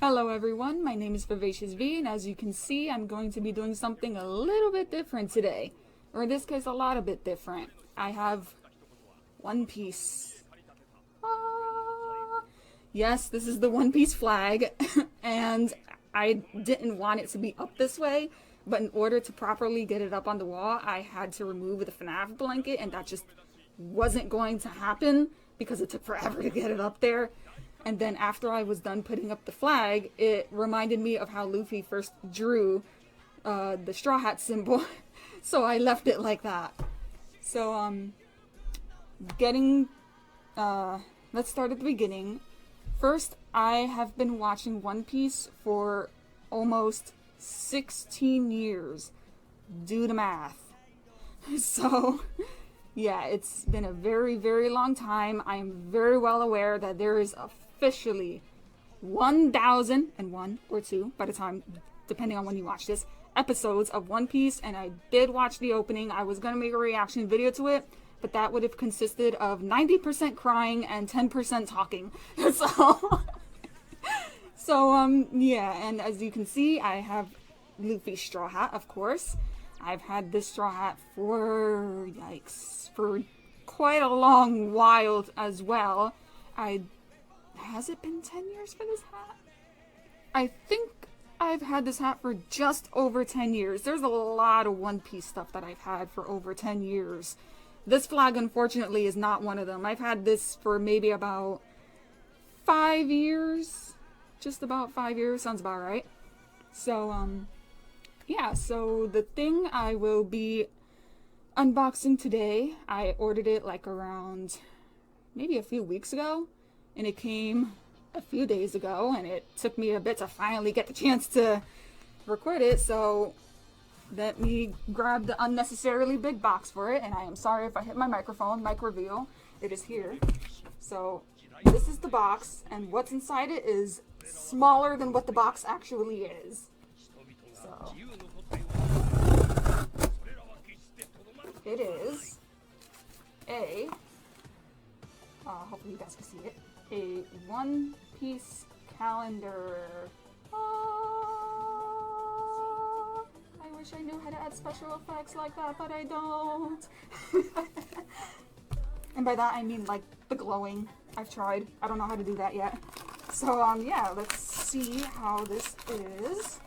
Hello everyone, my name is Vivacious V, and as you can see, I'm going to be doing something a little bit different today. Or in this case, a lot a bit different. I have One Piece. Ah. Yes, this is the One Piece flag, and I didn't want it to be up this way, but in order to properly get it up on the wall, I had to remove the FNAF blanket, and that just wasn't going to happen because it took forever to get it up there. And then after I was done putting up the flag, it reminded me of how Luffy first drew the Straw Hat symbol. So I left it like that. So, getting, let's start at the beginning. First, I have been watching One Piece for almost 16 years. Do the math. So, yeah, it's been a very, very long time. I am very well aware that there is officially 1,001 or 2 by the time, depending on when you watch this, episodes of One Piece, and I did watch the opening. I was going to make a reaction video to it, but that would have consisted of 90% crying and 10% talking. Yeah, and as you can see, I have Luffy's straw hat, of course. I've had this straw hat for, yikes, for quite a long while as well. Has it been 10 years for this hat? I think I've had this hat for just over 10 years. There's a lot of One Piece stuff that I've had for over 10 years. This flag, unfortunately, is not one of them. I've had this for maybe about 5 years. Just about 5 years, sounds about right. So, yeah, so the thing I will be unboxing today, I ordered it like around maybe a few weeks ago, and it came a few days ago, and it took me a bit to finally get the chance to record it, so let me grab the unnecessarily big box for it, and I am sorry if I hit my microphone. Mic reveal, it is here. So this is the box, and what's inside it is smaller than what the box actually is. So it is a, hopefully you guys can see it, a One Piece calendar. I wish I knew how to add special effects like that, but I don't. And by that I mean like the glowing. I've tried. I don't know how to do that yet. So yeah, let's see how this is.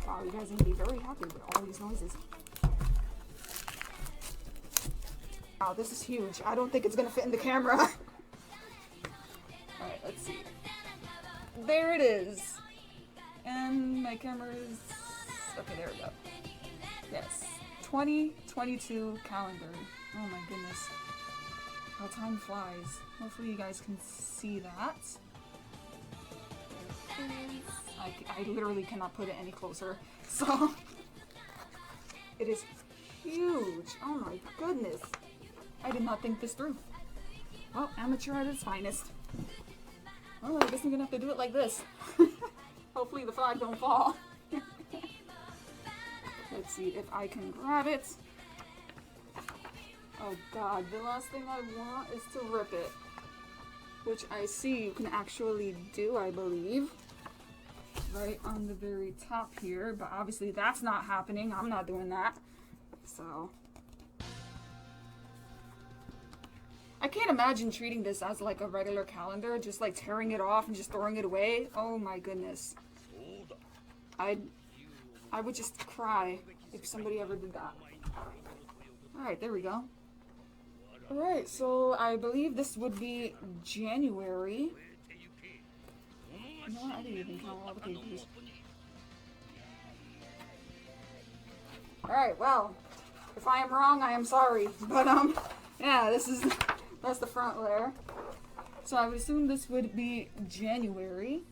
Wow, you guys are gonna be very happy with all these noises. Wow, this is huge. I don't think it's gonna fit in the camera. Alright, let's see. There it is. And my camera is... Okay, there we go. Yes. 2022 calendar. Oh my goodness. How time flies. Hopefully you guys can see that. There it is. I literally cannot put it any closer. So, it is huge. Oh my goodness. I did not think this through. Well, amateur at its finest. Oh, I guess I'm gonna have to do it like this. Hopefully the flag don't fall. Let's see if I can grab it. Oh god, the last thing I want is to rip it. Which I see you can actually do, I believe. Right on the very top here, but obviously that's not happening. I'm not doing that. So I can't imagine treating this as like a regular calendar, just like tearing it off and just throwing it away. Oh my goodness. I would just cry if somebody ever did that. Alright, there we go. Alright, so I believe this would be January. You know what? I didn't even count all the pages. Alright, well, if I am wrong, I am sorry. But, yeah, that's the front layer. So I would assume this would be January.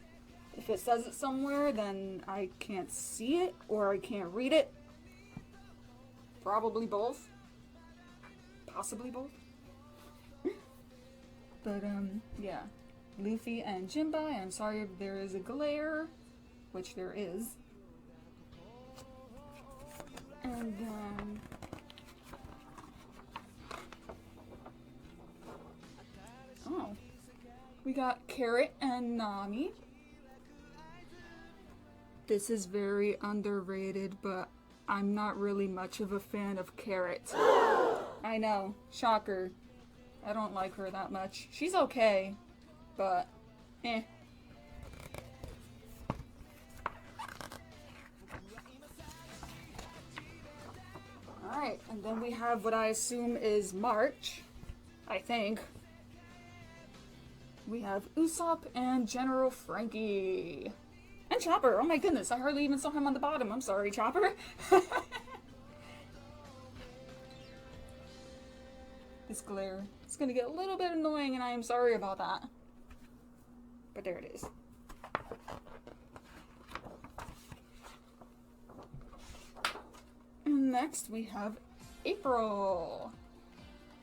If it says it somewhere, then I can't see it, or I can't read it. Probably both. Possibly both. But, yeah. Luffy and Jinbei, I'm sorry if there is a glare, which there is. And then... oh. We got Carrot and Nami. This is very underrated, but I'm not really much of a fan of Carrot. I know, shocker. I don't like her that much. She's okay, but eh. Alright, and then we have what I assume is March, I think. We have Usopp and General Frankie. And Chopper, oh my goodness, I hardly even saw him on the bottom. I'm sorry, Chopper. This glare. It's gonna get a little bit annoying and I am sorry about that. But there it is. And next we have April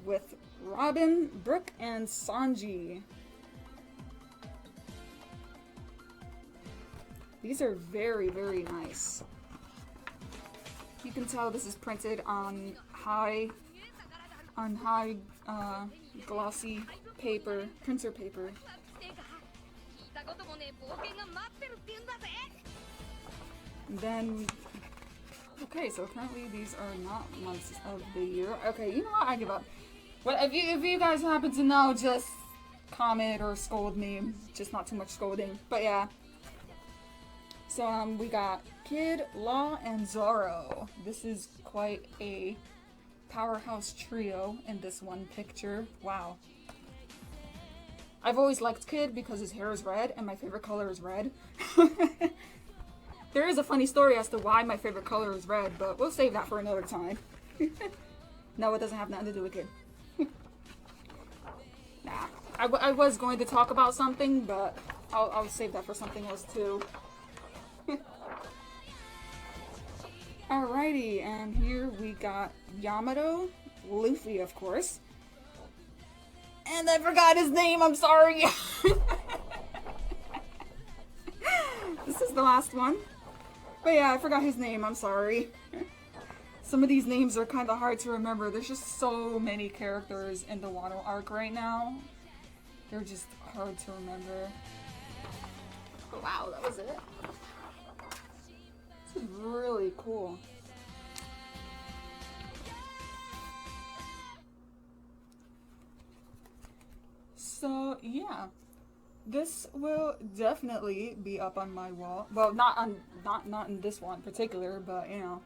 with Robin, Brooke, and Sanji. These are very, very nice. You can tell this is printed on high glossy paper, printer paper. And then, okay, so currently these are not months of the year. Okay, you know what? I give up. What if you guys happen to know, just comment or scold me. Just not too much scolding. But yeah. So we got Kid, Law, and Zoro. This is quite a powerhouse trio in this one picture. Wow. I've always liked Kid because his hair is red and my favorite color is red. There is a funny story as to why my favorite color is red, but we'll save that for another time. No, it doesn't have nothing to do with Kid. Nah. I was going to talk about something, but I'll save that for something else too. Alrighty, and here we got Yamato, Luffy, of course. And I forgot his name, I'm sorry. This is the last one. But yeah, I forgot his name, I'm sorry. Some of these names are kind of hard to remember. There's just so many characters in the Wano arc right now. They're just hard to remember. Oh, wow, that was it. This is really cool. So yeah, this will definitely be up on my wall. Well, not in this one in particular, but you know,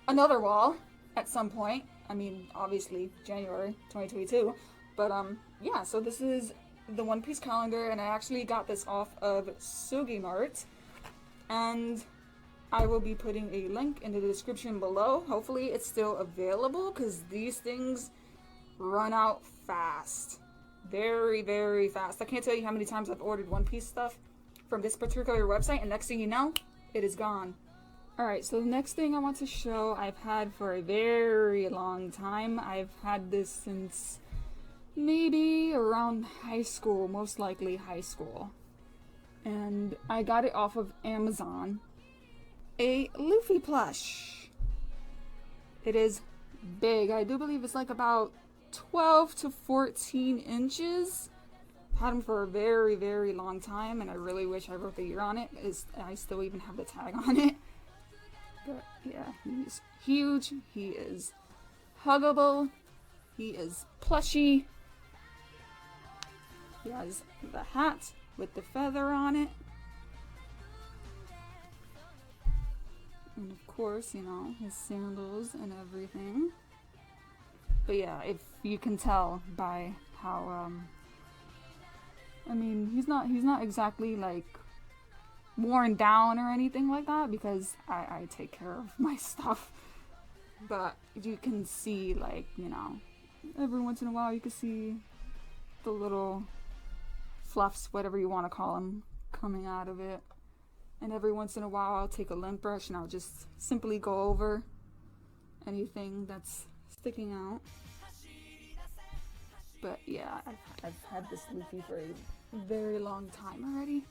another wall at some point. I mean, obviously January 2022. But yeah. So this is the One Piece calendar, and I actually got this off of Sugimart, and I will be putting a link in the description below. Hopefully it's still available because these things run out fast. Very, very fast. I can't tell you how many times I've ordered One Piece stuff from this particular website, and next thing you know, it is gone. Alright, so the next thing I want to show I've had for a very long time. I've had this since maybe around high school, most likely high school. And I got it off of Amazon. A Luffy plush. It is big. I do believe it's like about 12 to 14 inches. I've had him for a very, very long time, and I really wish I wrote the year on it. I still even have the tag on it. But yeah, he's huge. He is huggable. He is plushy. He has the hat with the feather on it. And of course, you know, his sandals and everything. But yeah, if you can tell by how, I mean, he's not exactly like worn down or anything like that, because I take care of my stuff. But you can see, like, you know, every once in a while you can see the little fluffs, whatever you want to call them, coming out of it. And every once in a while I'll take a lint brush and I'll just simply go over anything that's sticking out. But yeah, I've had this Luffy for a very long time already.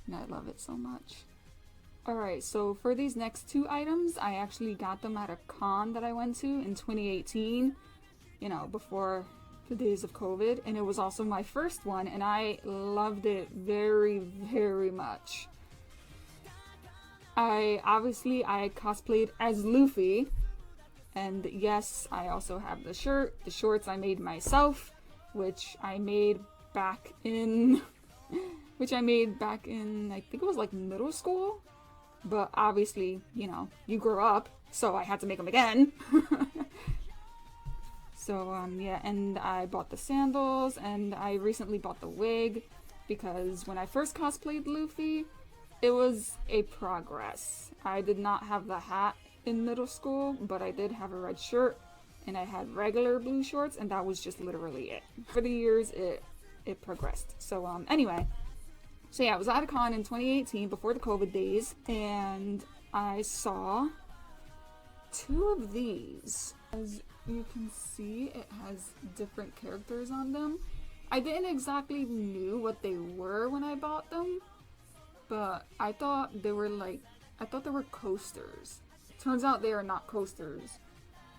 And I love it so much. Alright, so for these next two items, I actually got them at a con that I went to in 2018. You know, before the days of COVID. And it was also my first one, and I loved it very, very much. I cosplayed as Luffy. And yes, I also have the shirt. The shorts I made myself, which I made back in I think it was like middle school. But obviously, you know, you grow up, so I had to make them again. So yeah, and I bought the sandals, and I recently bought the wig because when I first cosplayed Luffy, it was a progress. I did not have the hat in middle school, but I did have a red shirt, and I had regular blue shorts, and that was just literally it. For the years, it progressed. So anyway, so yeah, I was at a con in 2018 before the COVID days, and I saw two of these. As you can see, it has different characters on them. I didn't exactly knew what they were when I bought them, but I thought they were coasters. Turns out they are not coasters.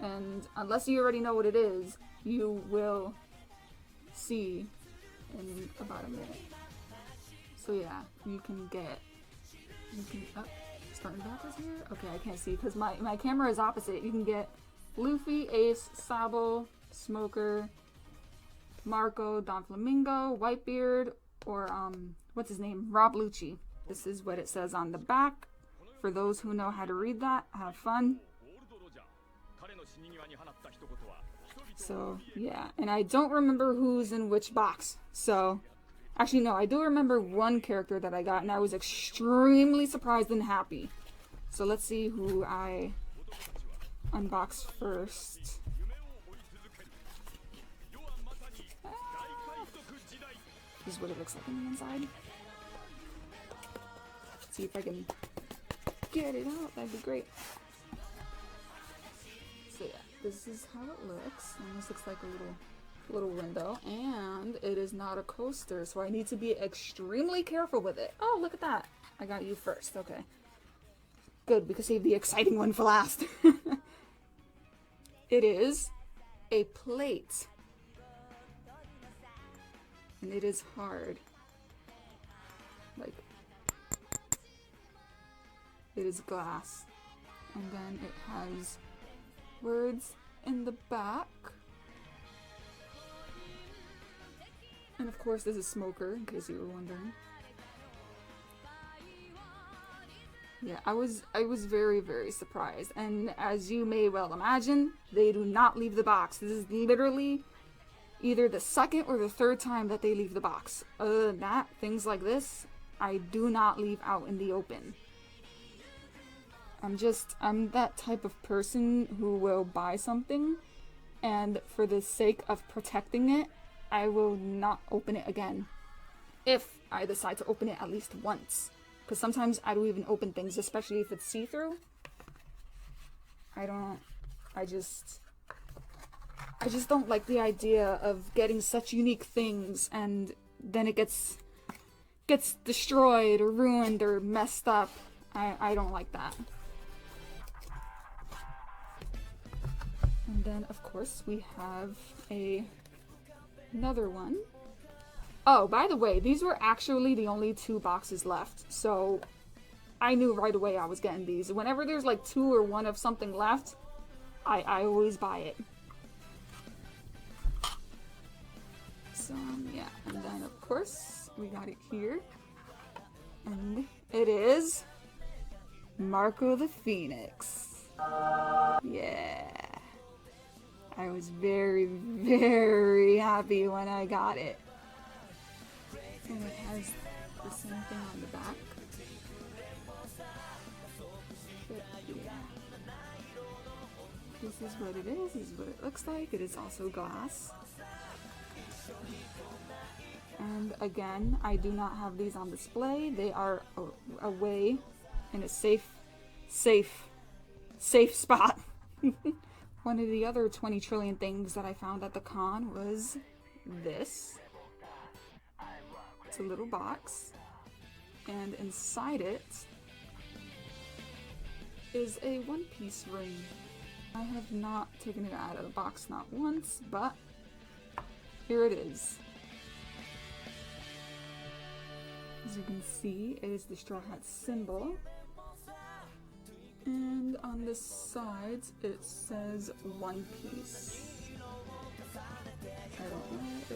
And unless you already know what it is, you will see in about a minute. So yeah, starting backwards here? Okay, I can't see because my camera is opposite. You can get Luffy, Ace, Sabo, Smoker, Marco, Don Flamingo, Whitebeard, or what's his name? Rob Lucci. This is what it says on the back. For those who know how to read that, have fun. So yeah, and I don't remember who's in which box. So actually no, I do remember one character that I got, and I was extremely surprised and happy. So let's see who I unbox first. This is what it looks like on the inside. Let's see if I can get it out. That'd be great. So yeah, this is how it looks. And this looks like a little window, and it is not a coaster, so I need to be extremely careful with it. Oh, look at that. I got you first. Okay. Good, we could save the exciting one for last. It is a plate. And it is hard. Like, it is glass. And then it has words in the back. And of course this is Smoker, in case you were wondering. Yeah, I was very, very surprised. And as you may well imagine, they do not leave the box. This is literally either the second or the third time that they leave the box. Other than that, things like this, I do not leave out in the open. I'm that type of person who will buy something, and for the sake of protecting it, I will not open it again. If I decide to open it at least once. Because sometimes I don't even open things, especially if it's see-through. I just don't like the idea of getting such unique things and then it gets destroyed or ruined or messed up. I don't like that. And then of course we have another one. Oh, by the way, these were actually the only 2 boxes left, so I knew right away I was getting these. Whenever there's like 2 or 1 of something left, I always buy it. So yeah, and then of course we got it here, and it is Marco the Phoenix. Yeah, I was very, very happy when I got it. And it has the same thing on the back. But yeah. This is what it is. This is what it looks like. It is also glass. And again, I do not have these on display. They are away in a safe spot. One of the other 20 trillion things that I found at the con was this. It's a little box, and inside it is a one-piece ring. I have not taken it out of the box, not once, but here it is. As you can see, it is the Straw Hat symbol, And on the sides it says One Piece. I don't know if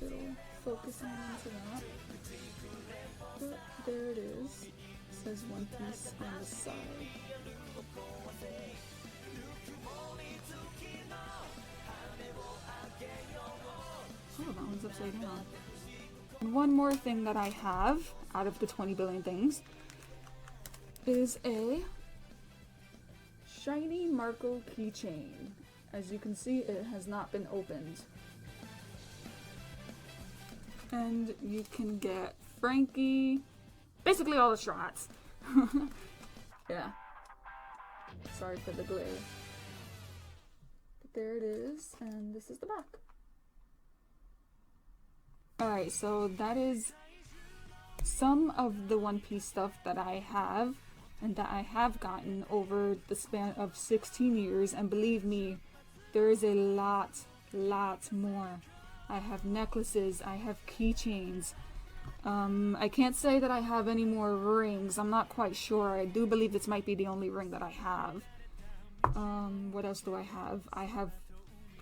it'll focus on into that, but there it is. It says One Piece on the side. Oh, that one's upside down. And one more thing that I have out of the 20 billion things is a shiny Marco keychain. As you can see, it has not been opened. And you can get Frankie, basically all the Straw Hats. Yeah. Sorry for the glare. But there it is, and this is the back. Alright, so that is some of the One Piece stuff that I have and that I have gotten over the span of 16 years, and believe me, there is a lot more. I have necklaces, I have keychains. I can't say that I have any more rings. I'm not quite sure. I do believe this might be the only ring that I have. What else do I have? I have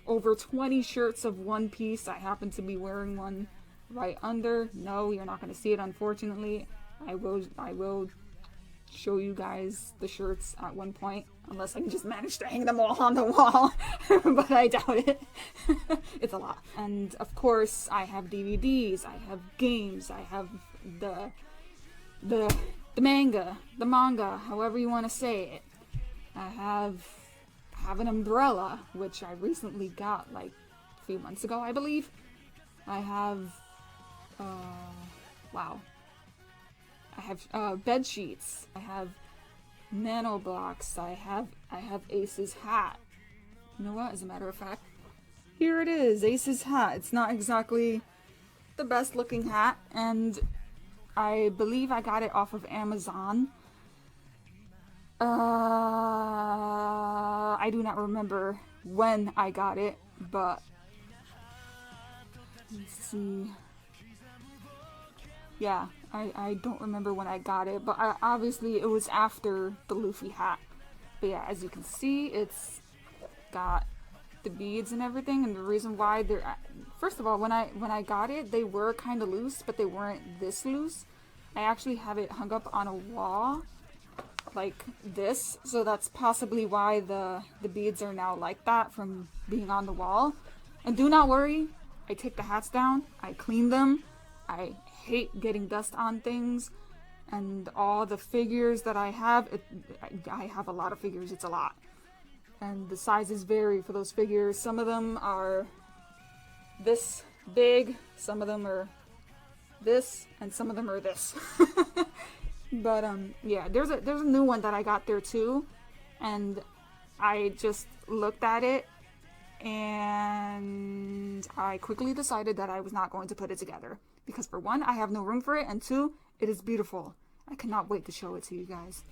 over 20 shirts of One Piece. I happen to be wearing one right under. No, you're not going to see it, unfortunately. I will show you guys the shirts at one point, unless I can just manage to hang them all on the wall. But I doubt it. It's a lot. And of course I have DVDs, I have games, I have the manga, however you want to say it. I have an umbrella, which I recently got like a few months ago, I believe. I have wow. I have bed sheets. I have nano blocks. I have Ace's hat. You know what? As a matter of fact, here it is, Ace's hat. It's not exactly the best looking hat, and I believe I got it off of Amazon. I do not remember when I got it, but let's see. Yeah, I don't remember when I got it, but obviously it was after the Luffy hat. But yeah, as you can see, it's got the beads and everything, and the reason why they're... First of all, when I got it, they were kind of loose, but they weren't this loose. I actually have it hung up on a wall, like this, so that's possibly why the beads are now like that from being on the wall. And do not worry, I take the hats down, I clean them. I hate getting dust on things, and all the figures that I have, I have a lot of figures, it's a lot. And the sizes vary for those figures. Some of them are this big, some of them are this, and some of them are this. But yeah, there's a new one that I got there too, and I just looked at it and I quickly decided that I was not going to put it together. Because for one, I have no room for it, and two, it is beautiful. I cannot wait to show it to you guys.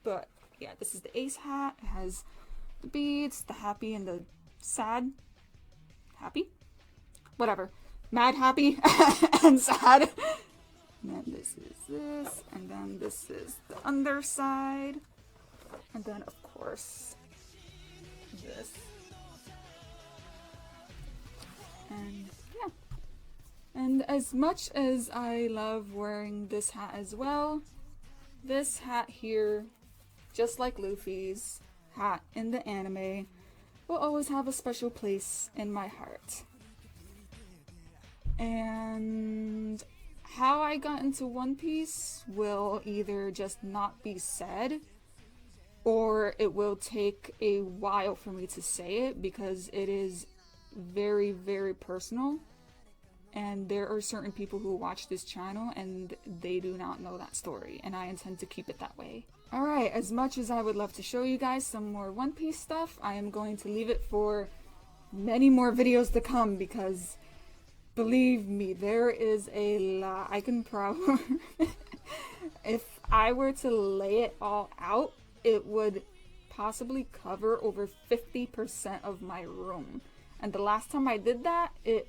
But yeah, this is the Ace hat. It has the beads, the happy and the sad. Happy? Whatever. Mad happy and sad. And then this is this, and then this is the underside. And then of course this. And yeah. And as much as I love wearing this hat as well, this hat here, just like Luffy's hat in the anime, will always have a special place in my heart. And how I got into One Piece will either just not be said, or it will take a while for me to say it, because it is very, very personal. And there are certain people who watch this channel and they do not know that story, and I intend to keep it that way. Alright, as much as I would love to show you guys some more One Piece stuff, I am going to leave it for many more videos to come, because believe me, there is a lot. I can probably... if I were to lay it all out, it would possibly cover over 50% of my room. And the last time I did that, it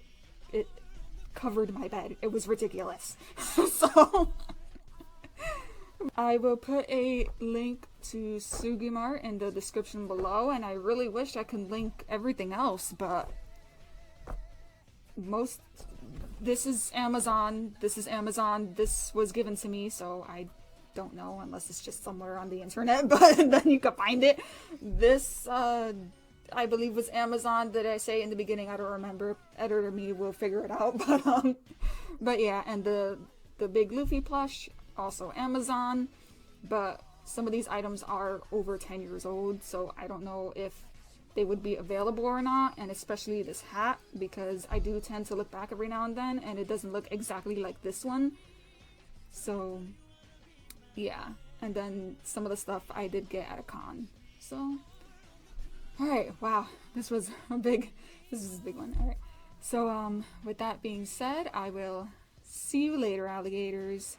covered my bed. It was ridiculous. So I will put a link to Sugimart in the description below, and I really wish I could link everything else, but this is Amazon, this was given to me, so I don't know unless it's just somewhere on the internet, but then you can find it. This I believe was Amazon. Did I say in the beginning? I don't remember. Editor me will figure it out. But yeah, and the big Luffy plush, also Amazon. But some of these items are over 10 years old, so I don't know if they would be available or not. And especially this hat, because I do tend to look back every now and then, and it doesn't look exactly like this one. So yeah, and then some of the stuff I did get at a con. So alright, wow, this was a big one. Alright, so with that being said, I will see you later, alligators.